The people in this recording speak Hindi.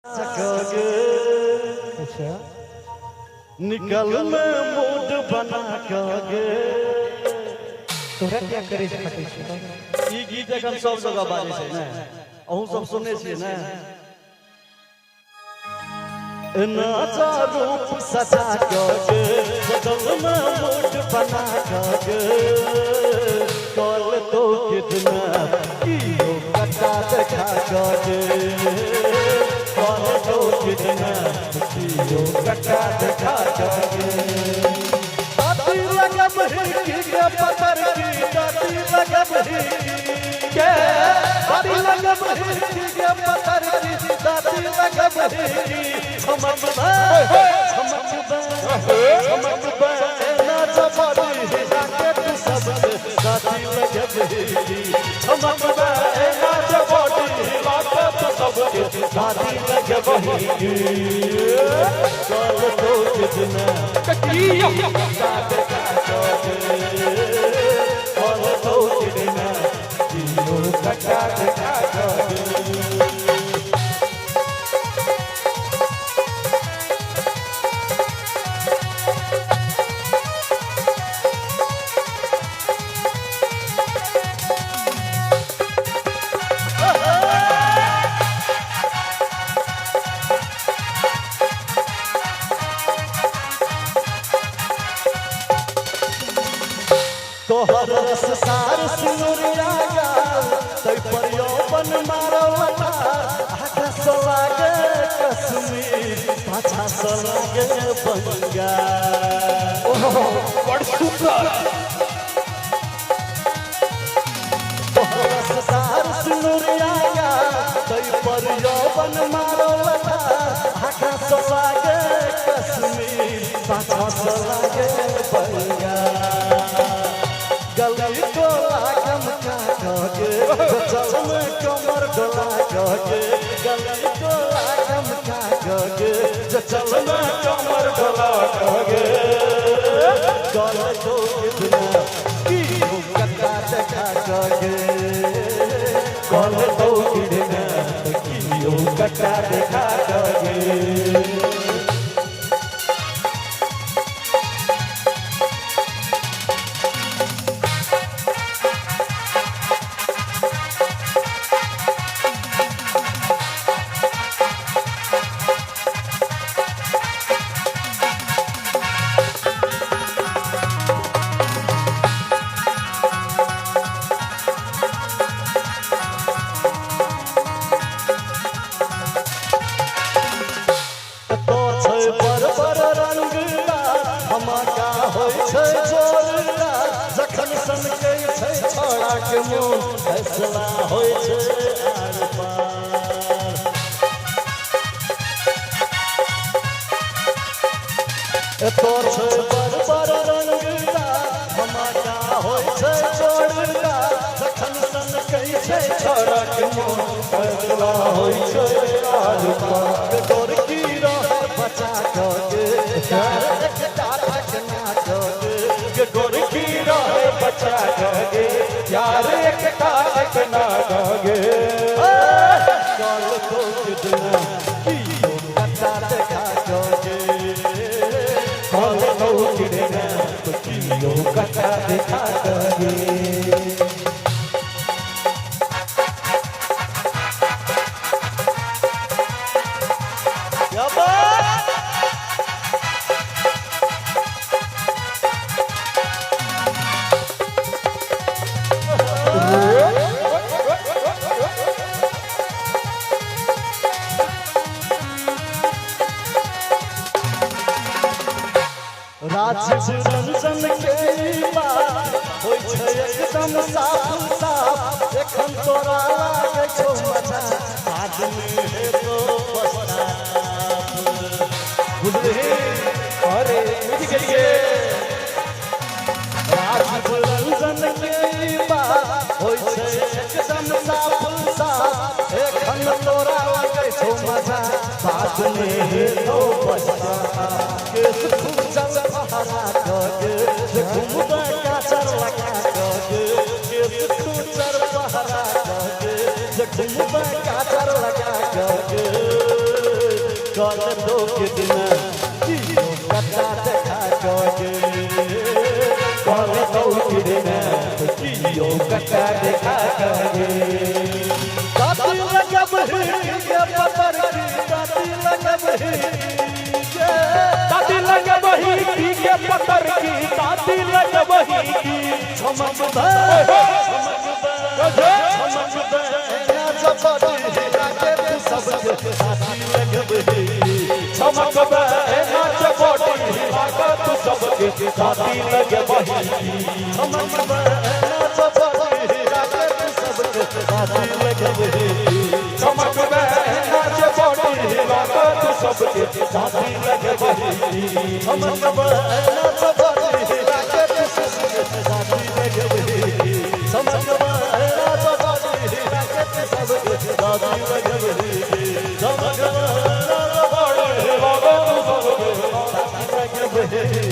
सकोगे अच्छा निकल में मूड बना कोगे तोरा क्या करे फटे छै ई गीत हम सब जगह बाजे छै ना अहू सब सुनने छियै ना नाचा रूप सजा कोगे निकल में मूड बना कोगे कल तो कितना किलो कटा देखा कोगे तो कितना किलो कटा देखा कोगे दादी लगब हिरकी के पतर की दादी लगब हिरकी के दादी लगब हिरकी के पतर की दादी लगब हिरकी समझ नाच बड़ी जाके तू सब दादी लगब हिरकी समझ नाच बड़ी जाके तू सब दादी लगब हिरकी कल तो कितना कटिया तोहर रस सार सिनुरिया गाल तै पर यौवन मारवला आकाश लागे कश्मीर पाछा से लागे बंगाल ओहो बड़ सुंदर तोहर रस सार सिनुरिया गाल तै पर यौवन मारवला आकाश लागे कश्मीर पाछा से लागे बंगाल गली डोला कम का कोगे चल में कमर डोला कोगे गली डोला कम का कोगे चल में कमर डोला कोगे गल तो कितना की कटा देखा कोगे गल तो कितना की कटा देखा कोगे जखन सन के छै छोड़ा के मोन फैसला होय छै आर पार तो छै बर बर रंगला हमारा होय छै छोड़ला जखन सन के छै छोड़ा के मोन फैसला होय छै आर पार तोर की रह बचा के प्यार एकटा ठकना के गोर की रहे बचा गए यार एक काट ना गए कल तो कितना किलो कटा देखा गए कल तो कितना किलो कटा देखा गए राज रंजन के बात होय छै एकदम साफ साफ एखन तोरा लागे छौ मजा आदमी है तो पछताप बुझले अरे बुझ गेलिए राज रंजन के बात होय छै एकदम साफ साफ एखन तोरा लागे छौ मजा आदमी है तो पछताप केस खूब चल पहरा कोगे घूमबा काचर लगा कोगे केस खूब चल पहरा कोगे घूमबा काचर लगा कोगे कल दो के दिन जियो कटा देखा जोगे कल दो के दिन जियो कटा देखा जोगे दाती लगब के पतर की दाती लगब दादी लगबही की के पतर की दादी लगबही की चमक दे चमक दे ना चपटी लागे तू सबके दाती लगब चमक बे ना चपोटी लागे तू सबके दादी लगबही चमक दे ना चपटी लागे तू सबके दाती लगब चमक बे ना चपोटी लागे तू सबके दादी लगबही चमक दे ना चपटी लागे तू सबके दाती लगब चमक दे ना चपटी लागे तू सबके दाती लगब चमक दे ना चपटी लागे तू सबके दाती लगब